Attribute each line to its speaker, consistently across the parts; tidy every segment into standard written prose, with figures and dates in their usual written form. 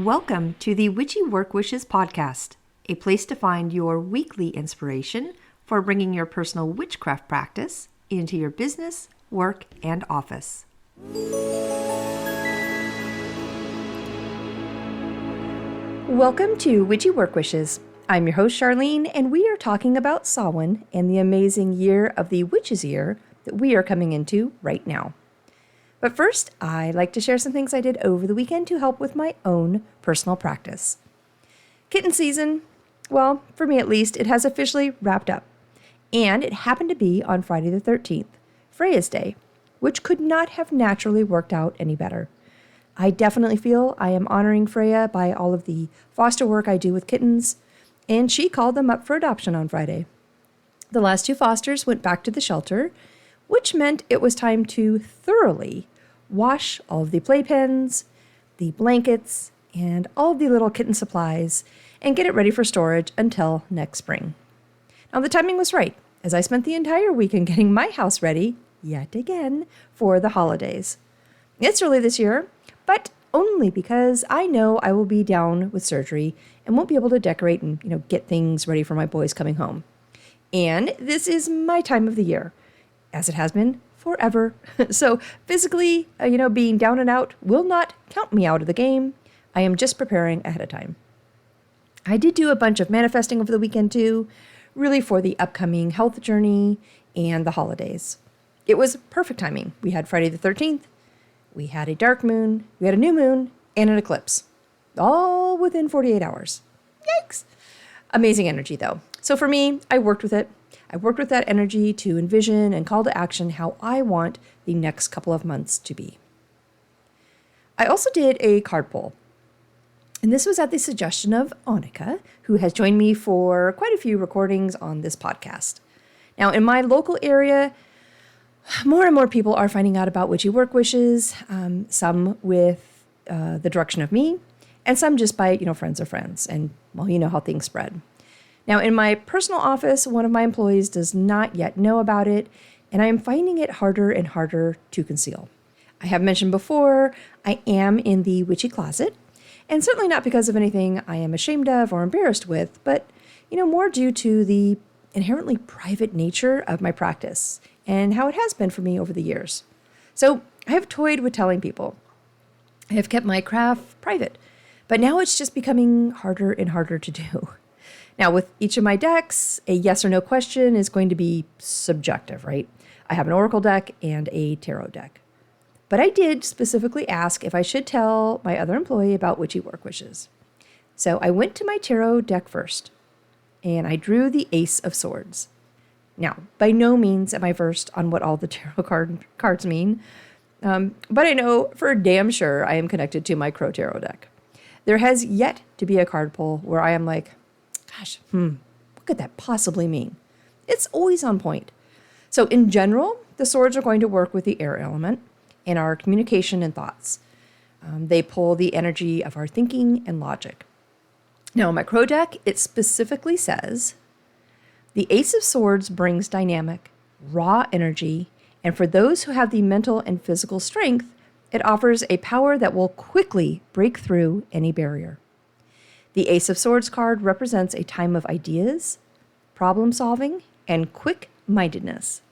Speaker 1: Welcome to the Witchy Work Wishes podcast, a place to find your weekly inspiration for bringing your personal witchcraft practice into your business, work, and office. Welcome to Witchy Work Wishes. I'm your host, Charlene, and we are talking about Samhain and the amazing year of the Witch's Year that we are coming into right now. But first, I like to share some things I did over the weekend to help with my own personal practice. Kitten season, well, for me at least, it has officially wrapped up. And it happened to be on Friday the 13th, Freya's Day, which could not have naturally worked out any better. I definitely feel I am honoring Freya by all of the foster work I do with kittens, and she called them up for adoption on Friday. The last two fosters went back to the shelter, which meant it was time to thoroughly wash all of the playpens, the blankets, and all of the little kitten supplies, and get it ready for storage until next spring. Now, the timing was right, as I spent the entire weekend getting my house ready, yet again, for the holidays. It's early this year, but only because I know I will be down with surgery and won't be able to decorate and, get things ready for my boys coming home. And this is my time of the year, as it has been forever. So physically, being down and out will not count me out of the game. I am just preparing ahead of time. I did do a bunch of manifesting over the weekend too, really for the upcoming health journey and the holidays. It was perfect timing. We had Friday the 13th, we had a dark moon, we had a new moon, and an eclipse, all within 48 hours. Yikes! Amazing energy though. So for me, I worked with it. I worked with that energy to envision and call to action how I want the next couple of months to be. I also did a card pull, and this was at the suggestion of Annika, who has joined me for quite a few recordings on this podcast. Now, in my local area, more and more people are finding out about Witchy Work Wishes, some with the direction of me, and some just by, friends of friends, and, well, you know how things spread. Now, in my personal office, one of my employees does not yet know about it, and I am finding it harder and harder to conceal. I have mentioned before, I am in the witchy closet, and certainly not because of anything I am ashamed of or embarrassed with, but, more due to the inherently private nature of my practice and how it has been for me over the years. So I have toyed with telling people. I have kept my craft private, but now it's just becoming harder and harder to do. Now, with each of my decks, a yes or no question is going to be subjective, right? I have an oracle deck and a tarot deck. But I did specifically ask if I should tell my other employee about Witchy Work Wishes. So I went to my tarot deck first, and I drew the Ace of Swords. Now, by no means am I versed on what all the tarot cards mean, but I know for damn sure I am connected to my Crow Tarot deck. There has yet to be a card pull where I am like, gosh, what could that possibly mean? It's always on point. So in general, the swords are going to work with the air element in our communication and thoughts. They pull the energy of our thinking and logic. Now, in my Crow deck, it specifically says, the Ace of Swords brings dynamic, raw energy, and for those who have the mental and physical strength, it offers a power that will quickly break through any barrier. The Ace of Swords card represents a time of ideas, problem solving, and quick-mindedness.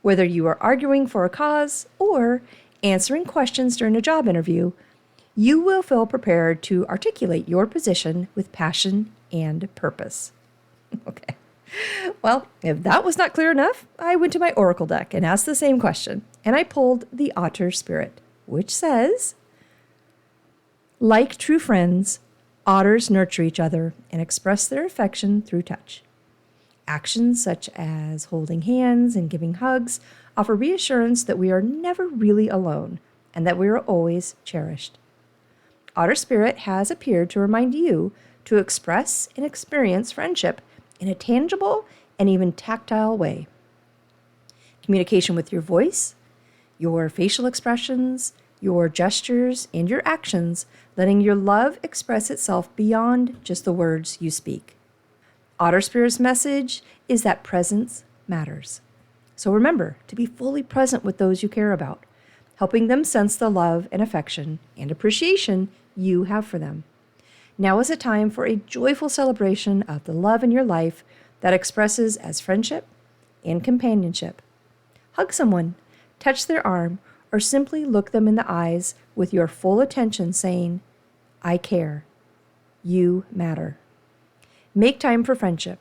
Speaker 1: Whether you are arguing for a cause or answering questions during a job interview, you will feel prepared to articulate your position with passion and purpose. Okay. Well, if that was not clear enough, I went to my oracle deck and asked the same question, and I pulled the Otter Spirit, which says, like true friends, otters nurture each other and express their affection through touch. Actions such as holding hands and giving hugs offer reassurance that we are never really alone and that we are always cherished. Otter Spirit has appeared to remind you to express and experience friendship in a tangible and even tactile way. Communication with your voice, your facial expressions, your gestures, and your actions, letting your love express itself beyond just the words you speak. Otter Spirit's message is that presence matters. So remember to be fully present with those you care about, helping them sense the love and affection and appreciation you have for them. Now is a time for a joyful celebration of the love in your life that expresses as friendship and companionship. Hug someone, touch their arm, or simply look them in the eyes with your full attention saying, I care. You matter. Make time for friendship.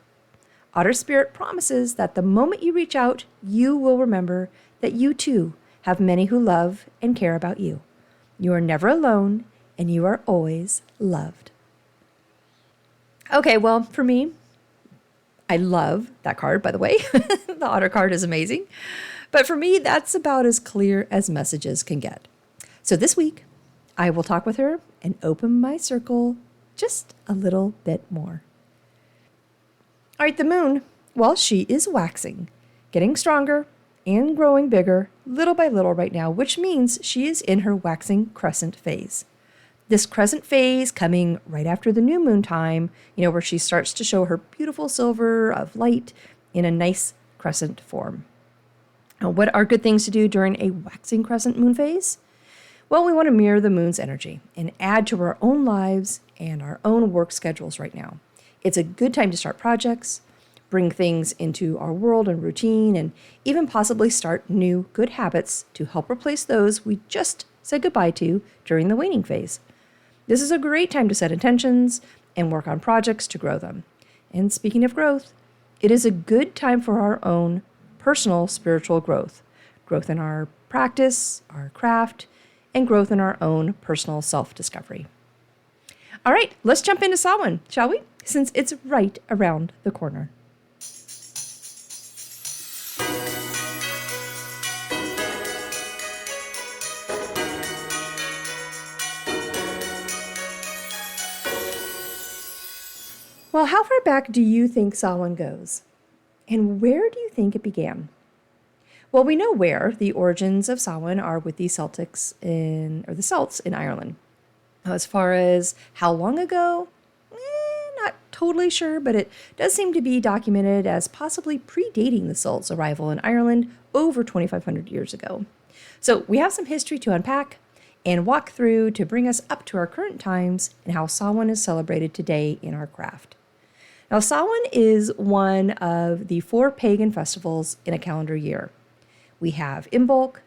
Speaker 1: Otter Spirit promises that the moment you reach out, you will remember that you too have many who love and care about you. You are never alone, and you are always loved. Okay, well, for me, I love that card, by the way. The Otter card is amazing. But for me, that's about as clear as messages can get. So this week, I will talk with her and open my circle just a little bit more. All right, the moon, well, she is waxing, getting stronger and growing bigger little by little right now, which means she is in her waxing crescent phase. This crescent phase coming right after the new moon time, where she starts to show her beautiful silver of light in a nice crescent form. Now, what are good things to do during a waxing crescent moon phase? Well, we want to mirror the moon's energy and add to our own lives and our own work schedules right now. It's a good time to start projects, bring things into our world and routine, and even possibly start new good habits to help replace those we just said goodbye to during the waning phase. This is a great time to set intentions and work on projects to grow them. And speaking of growth, it is a good time for our own personal spiritual growth in our practice, our craft, and growth in our own personal self-discovery. All right, let's jump into Samhain, shall we? Since it's right around the corner. Well, how far back do you think Samhain goes? And where do you think it began? Well, we know where. The origins of Samhain are with the Celts in Ireland. As far as how long ago, not totally sure, but it does seem to be documented as possibly predating the Celts' arrival in Ireland over 2,500 years ago. So we have some history to unpack and walk through to bring us up to our current times and how Samhain is celebrated today in our craft. Now, Samhain is one of the 4 pagan festivals in a calendar year. We have Imbolc,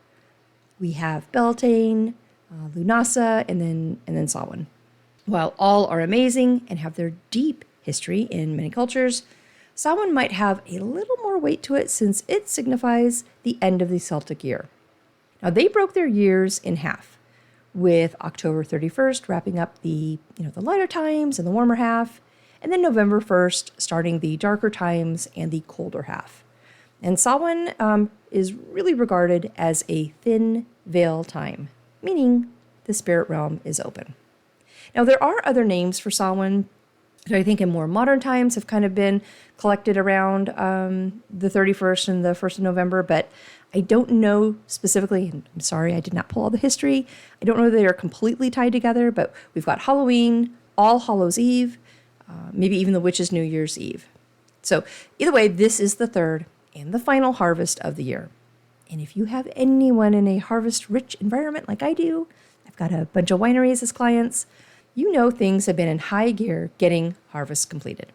Speaker 1: we have Beltane, Lunasa, and then Samhain. While all are amazing and have their deep history in many cultures, Samhain might have a little more weight to it since it signifies the end of the Celtic year. Now, they broke their years in half, with October 31st wrapping up the lighter times and the warmer half, and then November 1st starting the darker times and the colder half. And Samhain is really regarded as a thin veil time, meaning the spirit realm is open. Now, there are other names for Samhain that I think in more modern times have kind of been collected around the 31st and the 1st of November, but I don't know specifically, and I'm sorry I did not pull all the history, I don't know that they are completely tied together, but we've got Halloween, All Hallows Eve, maybe even the Witches' New Year's Eve. So either way, this is the third and the final harvest of the year. And if you have anyone in a harvest-rich environment like I do, I've got a bunch of wineries as clients, you know things have been in high gear getting harvest completed.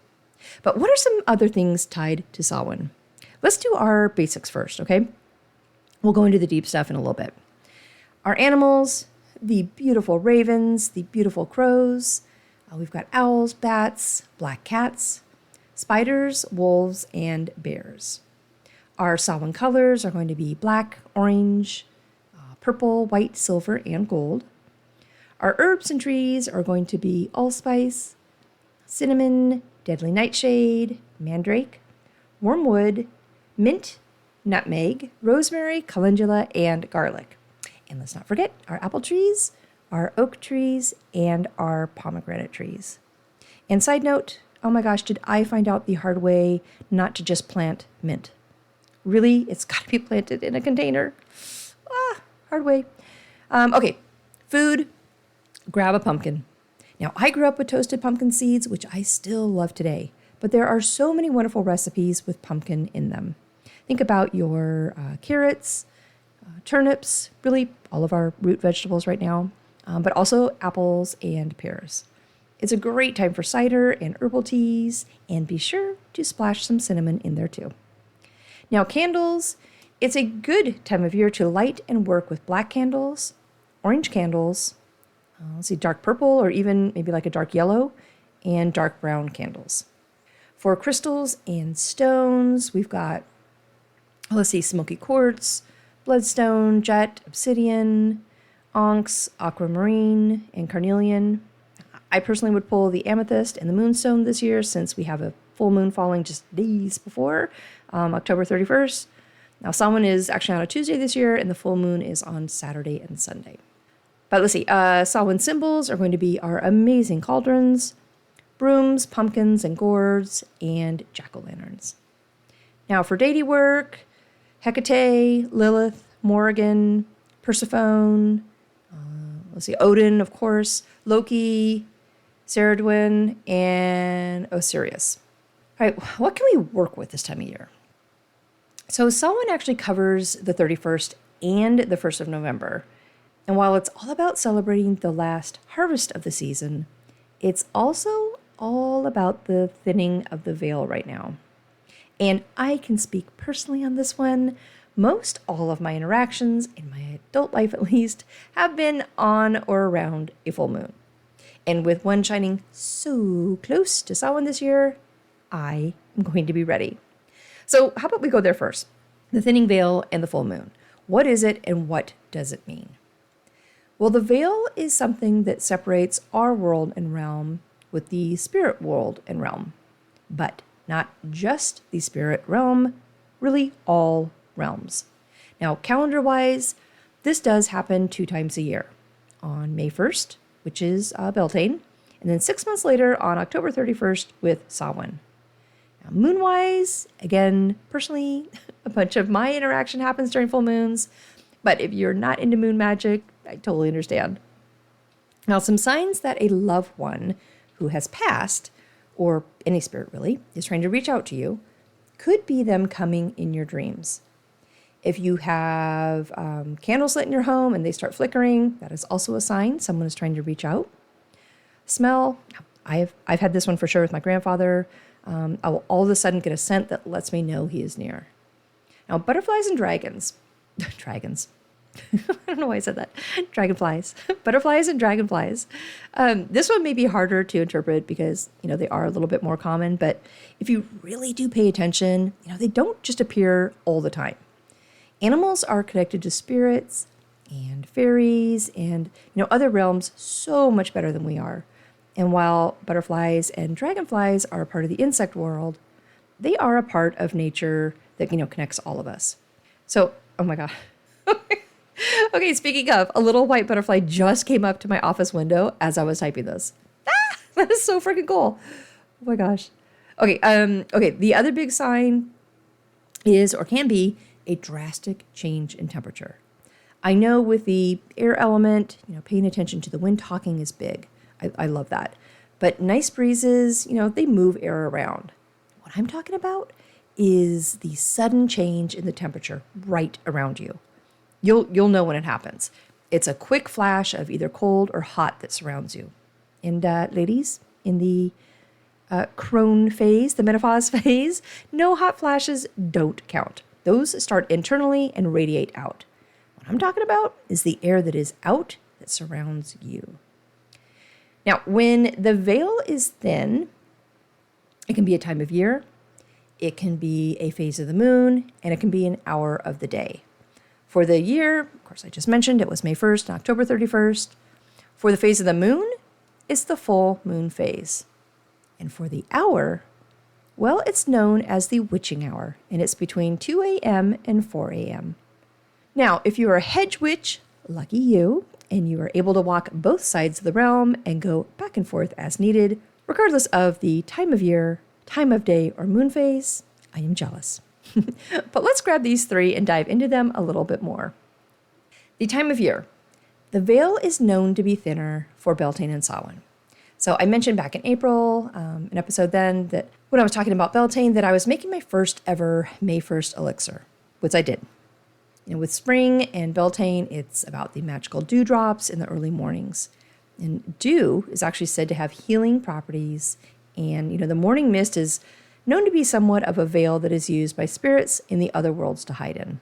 Speaker 1: But what are some other things tied to Samhain? Let's do our basics first, okay? We'll go into the deep stuff in a little bit. Our animals, the beautiful ravens, the beautiful crows. We've got owls, bats, black cats, spiders, wolves, and bears. Our Samhain colors are going to be black, orange, purple, white, silver, and gold. Our herbs and trees are going to be allspice, cinnamon, deadly nightshade, mandrake, wormwood, mint, nutmeg, rosemary, calendula, and garlic. And let's not forget our apple trees, our oak trees, and our pomegranate trees. And side note, oh my gosh, did I find out the hard way not to just plant mint? Really, it's got to be planted in a container. Hard way. Okay, food. Grab a pumpkin. Now, I grew up with toasted pumpkin seeds, which I still love today, but there are so many wonderful recipes with pumpkin in them. Think about your carrots, turnips, really all of our root vegetables right now, but also apples and pears. It's a great time for cider and herbal teas, and be sure to splash some cinnamon in there too. Now, candles, it's a good time of year to light and work with black candles, orange candles, dark purple or even maybe like a dark yellow, and dark brown candles. For crystals and stones, we've got, smoky quartz, bloodstone, jet, obsidian, onyx, aquamarine, and carnelian. I personally would pull the amethyst and the moonstone this year since we have a full moon falling just days before, October 31st. Now, Samhain is actually on a Tuesday this year, and the full moon is on Saturday and Sunday. But let's see, Samhain symbols are going to be our amazing cauldrons, brooms, pumpkins, and gourds, and jack-o'-lanterns. Now, for deity work, Hecate, Lilith, Morrigan, Persephone, Odin, of course, Loki, Saradwin, and Osiris. All right, what can we work with this time of year? So Samhain actually covers the 31st and the 1st of November. And while it's all about celebrating the last harvest of the season, it's also all about the thinning of the veil right now. And I can speak personally on this one. Most all of my interactions, in my adult life at least, have been on or around a full moon. And with one shining so close to Samhain this year, I am going to be ready. So how about we go there first? The thinning veil and the full moon. What is it and what does it mean? Well, the veil is something that separates our world and realm with the spirit world and realm. But not just the spirit realm, really all realms. Now, calendar-wise, this does happen 2 times a year. On May 1st, which is Beltane, and then 6 months later on October 31st with Samhain. Now, moon-wise, again, personally, a bunch of my interaction happens during full moons, but if you're not into moon magic, I totally understand. Now, some signs that a loved one who has passed, or any spirit really, is trying to reach out to you, could be them coming in your dreams. If you have candles lit in your home and they start flickering, that is also a sign someone is trying to reach out. Smell, I've had this one for sure with my grandfather. I will all of a sudden get a scent that lets me know he is near. Now, butterflies and dragons. Dragons. I don't know why I said that. Dragonflies. Butterflies and dragonflies. This one may be harder to interpret because, they are a little bit more common. But if you really do pay attention, they don't just appear all the time. Animals are connected to spirits and fairies and, other realms so much better than we are. And while butterflies and dragonflies are a part of the insect world, they are a part of nature that, connects all of us. So, oh my God. Okay, speaking of, a little white butterfly just came up to my office window as I was typing this. That is so freaking cool. Oh my gosh. Okay, the other big sign is, or can be, a drastic change in temperature. I know with the air element, paying attention to the wind talking is big. I love that. But nice breezes, they move air around. What I'm talking about is the sudden change in the temperature right around you. You'll know when it happens. It's a quick flash of either cold or hot that surrounds you. And ladies, in the crone phase, the menopause phase, no hot flashes don't count. Those start internally and radiate out. What I'm talking about is the air that is out that surrounds you. Now, when the veil is thin, it can be a time of year, it can be a phase of the moon, and it can be an hour of the day. For the year, of course, I just mentioned it was May 1st and October 31st. For the phase of the moon, it's the full moon phase. And for the hour, well, it's known as the witching hour, and it's between 2 a.m. and 4 a.m. Now, if you are a hedge witch, lucky you, and you are able to walk both sides of the realm and go back and forth as needed, regardless of the time of year, time of day, or moon phase, I am jealous. But let's grab these 3 and dive into them a little bit more. The time of year. The veil is known to be thinner for Beltane and Samhain. So I mentioned back in April, an episode then, that when I was talking about Beltane, that I was making my first ever May 1st elixir, which I did. With spring and Beltane, it's about the magical dewdrops in the early mornings. And dew is actually said to have healing properties. And, the morning mist is known to be somewhat of a veil that is used by spirits in the other worlds to hide in.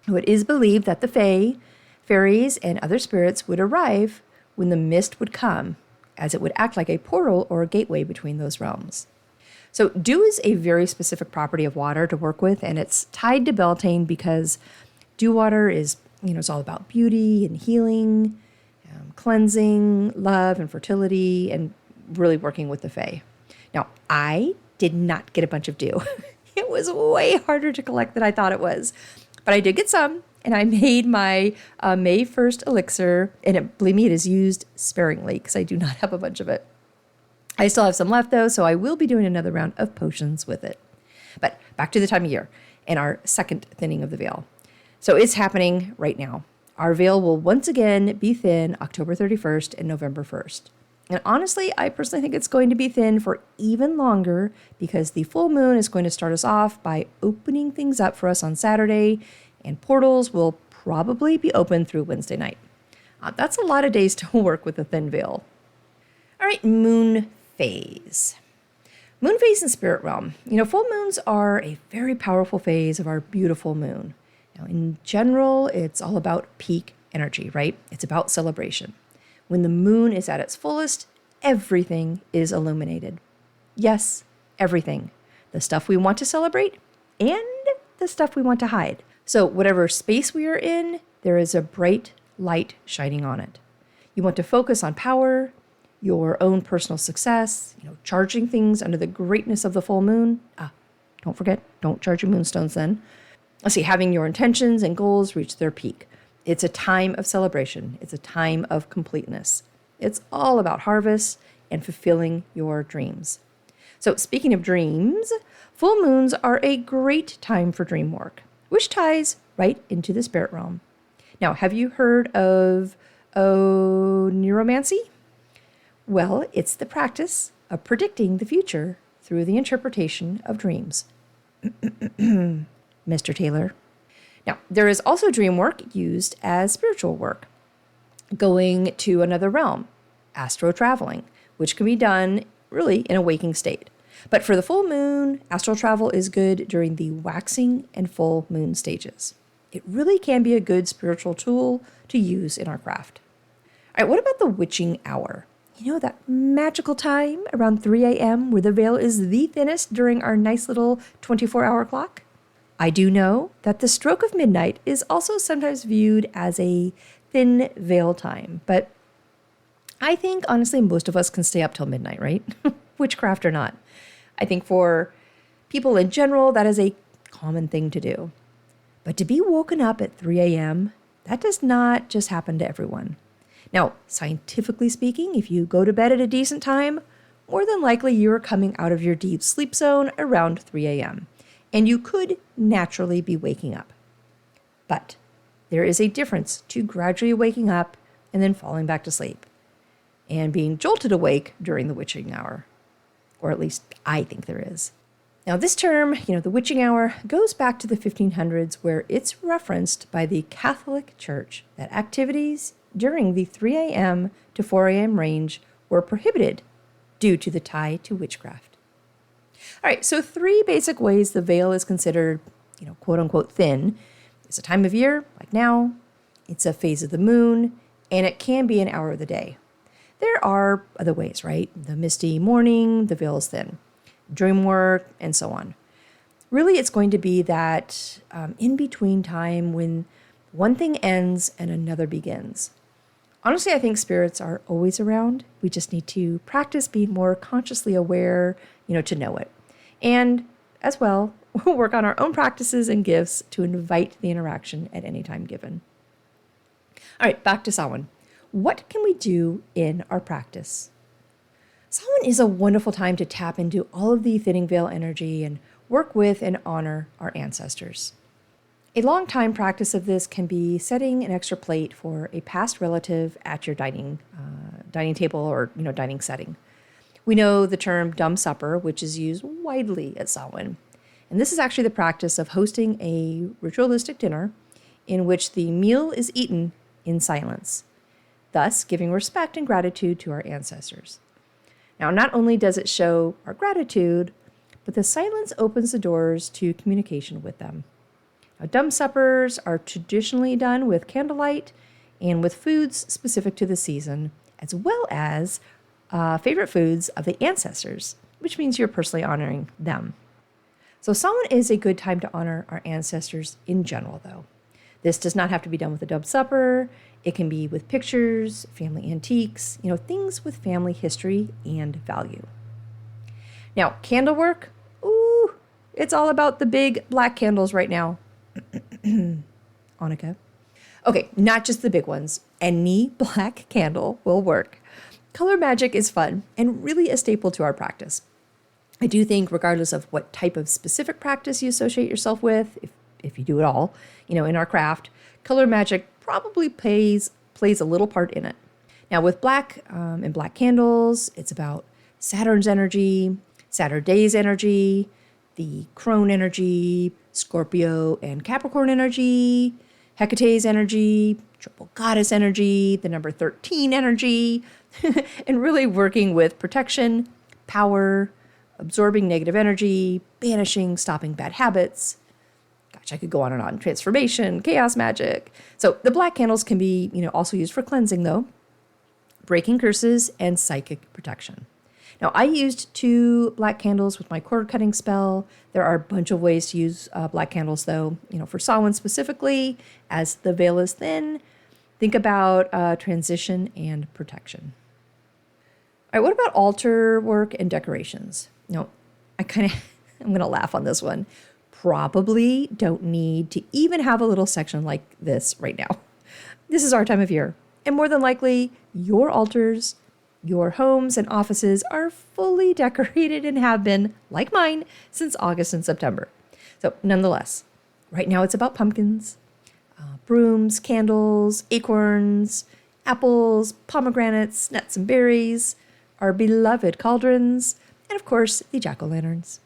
Speaker 1: It is believed that the fae, fairies, and other spirits would arrive when the mist would come, as it would act like a portal or a gateway between those realms. So dew is a very specific property of water to work with, and it's tied to Beltane because dew water is, it's all about beauty and healing, cleansing, love, and fertility, and really working with the fae. Now, I did not get a bunch of dew. It was way harder to collect than I thought it was. But I did get some, and I made my May 1st elixir, and believe me, it is used sparingly because I do not have a bunch of it. I still have some left, though, so I will be doing another round of potions with it. But back to the time of year and our second thinning of the veil. So it's happening right now. Our veil will once again be thin October 31st and November 1st. And honestly, I personally think it's going to be thin for even longer because the full moon is going to start us off by opening things up for us on Saturday, and portals will probably be open through Wednesday night. That's a lot of days to work with a thin veil. All right, moon phase. Moon phase in spirit realm. Full moons are a very powerful phase of our beautiful moon. Now, in general, it's all about peak energy, right? It's about celebration. When the moon is at its fullest, everything is illuminated. Yes, everything. The stuff we want to celebrate and the stuff we want to hide. So whatever space we are in, there is a bright light shining on it. You want to focus on power, your own personal success, charging things under the greatness of the full moon. Don't forget, don't charge your moonstones then. Let's see, having your intentions and goals reach their peak. It's a time of celebration. It's a time of completeness. It's all about harvest and fulfilling your dreams. So speaking of dreams, full moons are a great time for dream work, which ties right into the spirit realm. Now, have you heard of neuromancy? Well, it's the practice of predicting the future through the interpretation of dreams. Mr. Taylor. Now, there is also dream work used as spiritual work, going to another realm, astro traveling, which can be done really in a waking state. But for the full moon, astral travel is good during the waxing and full moon stages. It really can be a good spiritual tool to use in our craft. All right, what about the witching hour? That magical time around 3 a.m. where the veil is the thinnest during our nice little 24-hour clock? I do know that the stroke of midnight is also sometimes viewed as a thin veil time, but I think, honestly, most of us can stay up till midnight, right? Witchcraft or not. I think for people in general, that is a common thing to do. But to be woken up at 3 a.m., that does not just happen to everyone. Now, scientifically speaking, if you go to bed at a decent time, more than likely you are coming out of your deep sleep zone around 3 a.m., and you could naturally be waking up. But there is a difference to gradually waking up and then falling back to sleep and being jolted awake during the witching hour. Or at least I think there is. Now this term, the witching hour, goes back to the 1500s where it's referenced by the Catholic Church that activities during the 3 a.m. to 4 a.m. range were prohibited due to the tie to witchcraft. All right, so 3 basic ways the veil is considered, quote unquote thin. It's a time of year, like now, it's a phase of the moon, and it can be an hour of the day. There are other ways, right? The misty morning, the veil is thin, dream work, and so on. Really, it's going to be that in-between time when one thing ends and another begins. Honestly, I think spirits are always around. We just need to practice being more consciously aware, to know it. And as well, we'll work on our own practices and gifts to invite the interaction at any time given. All right, back to Samhain. What can we do in our practice? Samhain is a wonderful time to tap into all of the thinning veil energy and work with and honor our ancestors. A long time practice of this can be setting an extra plate for a past relative at your dining table or dining setting. We know the term dumb supper, which is used widely at Samhain. And this is actually the practice of hosting a ritualistic dinner in which the meal is eaten in silence. thus giving respect and gratitude to our ancestors. Now, not only does it show our gratitude, but the silence opens the doors to communication with them. Now, dumb suppers are traditionally done with candlelight and with foods specific to the season, as well as favorite foods of the ancestors, which means you're personally honoring them. So Samhain is a good time to honor our ancestors in general, though. This does not have to be done with a dumb supper. It can be with pictures, family antiques, things with family history and value. Now, candle work, ooh, it's all about the big black candles right now. Annika. Okay, not just the big ones. Any black candle will work. Color magic is fun and really a staple to our practice. I do think regardless of what type of specific practice you associate yourself with, if you do it all, in our craft, color magic probably plays a little part in it. Now with black and black candles, it's about Saturn's energy, Saturday's energy, the Crone energy, Scorpio and Capricorn energy, Hecate's energy, triple goddess energy, the number 13 energy, and really working with protection, power, absorbing negative energy, banishing, stopping bad habits. Gosh, I could go on and on. Transformation, chaos magic. So the black candles can be, also used for cleansing though, breaking curses and psychic protection. Now I used 2 black candles with my cord cutting spell. There are a bunch of ways to use black candles though, for Samhain specifically, as the veil is thin, think about transition and protection. All right, what about altar work and decorations? I'm going to laugh on this one. Probably don't need to even have a little section like this right now. This is our time of year. And more than likely, your altars, your homes and offices are fully decorated and have been, like mine, since August and September. So nonetheless, right now it's about pumpkins, brooms, candles, acorns, apples, pomegranates, nuts and berries, our beloved cauldrons, and of course, the jack-o'-lanterns.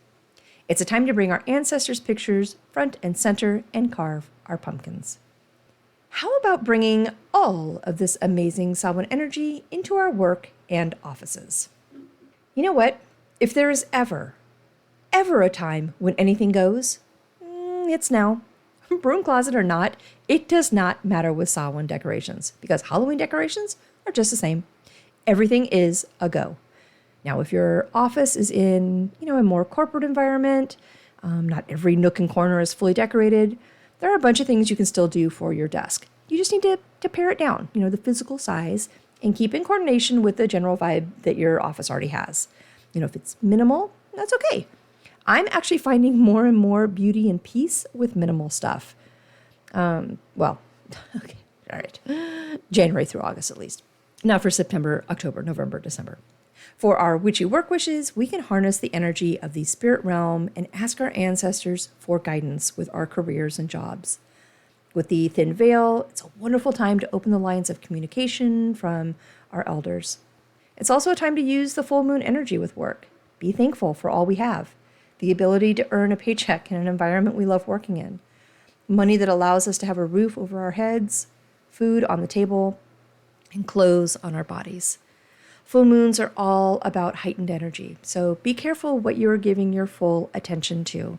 Speaker 1: It's a time to bring our ancestors' pictures front and center and carve our pumpkins. How about bringing all of this amazing Samhain energy into our work and offices? You know what? If there is ever a time when anything goes, it's now. Broom closet or not, it does not matter with Samhain decorations because Halloween decorations are just the same. Everything is a go. Now, if your office is in, a more corporate environment, not every nook and corner is fully decorated, there are a bunch of things you can still do for your desk. You just need to pare it down, the physical size, and keep in coordination with the general vibe that your office already has. If it's minimal, that's okay. I'm actually finding more and more beauty and peace with minimal stuff. Okay, all right. January through August at least. Now for September, October, November, December. For our witchy work wishes, we can harness the energy of the spirit realm and ask our ancestors for guidance with our careers and jobs. With the thin veil, it's a wonderful time to open the lines of communication from our elders. It's also a time to use the full moon energy with work. Be thankful for all we have. The ability to earn a paycheck in an environment we love working in. Money that allows us to have a roof over our heads, food on the table, and clothes on our bodies. Full moons are all about heightened energy, so be careful what you're giving your full attention to.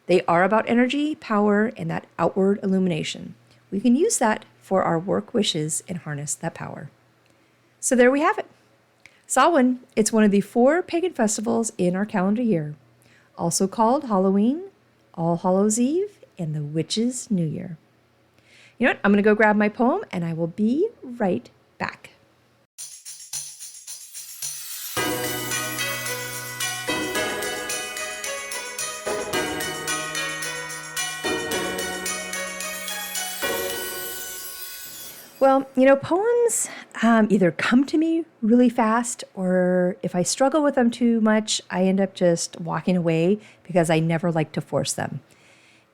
Speaker 1: They are about energy, power, and that outward illumination. We can use that for our work wishes and harness that power. So there we have it. Samhain, it's one of the 4 pagan festivals in our calendar year, also called Halloween, All Hallows Eve, and the Witches' New Year. You know what? I'm going to go grab my poem, and I will be right back. Well, poems either come to me really fast, or if I struggle with them too much, I end up just walking away because I never like to force them.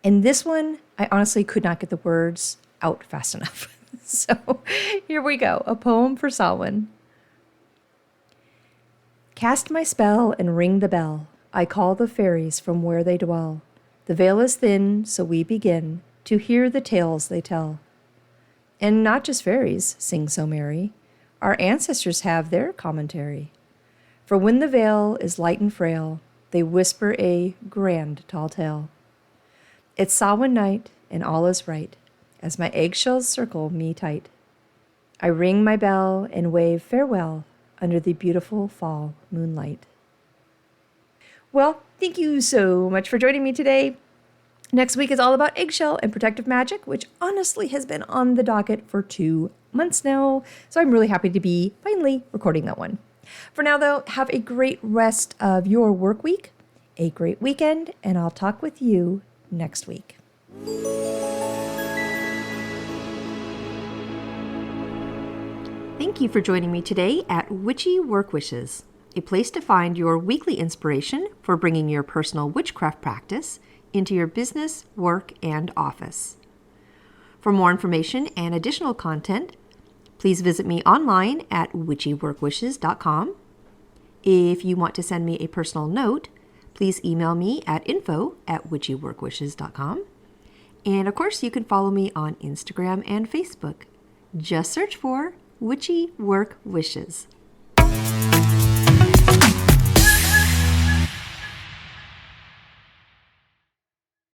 Speaker 1: And this one, I honestly could not get the words out fast enough. So here we go, a poem for Samhain. Cast my spell and ring the bell. I call the fairies from where they dwell. The veil is thin, so we begin to hear the tales they tell. And not just fairies sing so merry. our ancestors have their commentary. For when the veil is light and frail, they whisper a grand tall tale. It's Samhain night, and all is right, as my eggshells circle me tight. I ring my bell and wave farewell under the beautiful fall moonlight. Well, thank you so much for joining me today. Next week is all about eggshell and protective magic, which honestly has been on the docket for 2 months now. So I'm really happy to be finally recording that one. For now, though, have a great rest of your work week, a great weekend, and I'll talk with you next week. Thank you for joining me today at Witchy Work Wishes, a place to find your weekly inspiration for bringing your personal witchcraft practice into your business, work, and office. For more information and additional content, please visit me online at witchyworkwishes.com. If you want to send me a personal note, please email me at info@witchyworkwishes.com. And of course, you can follow me on Instagram and Facebook. Just search for Witchy Work Wishes.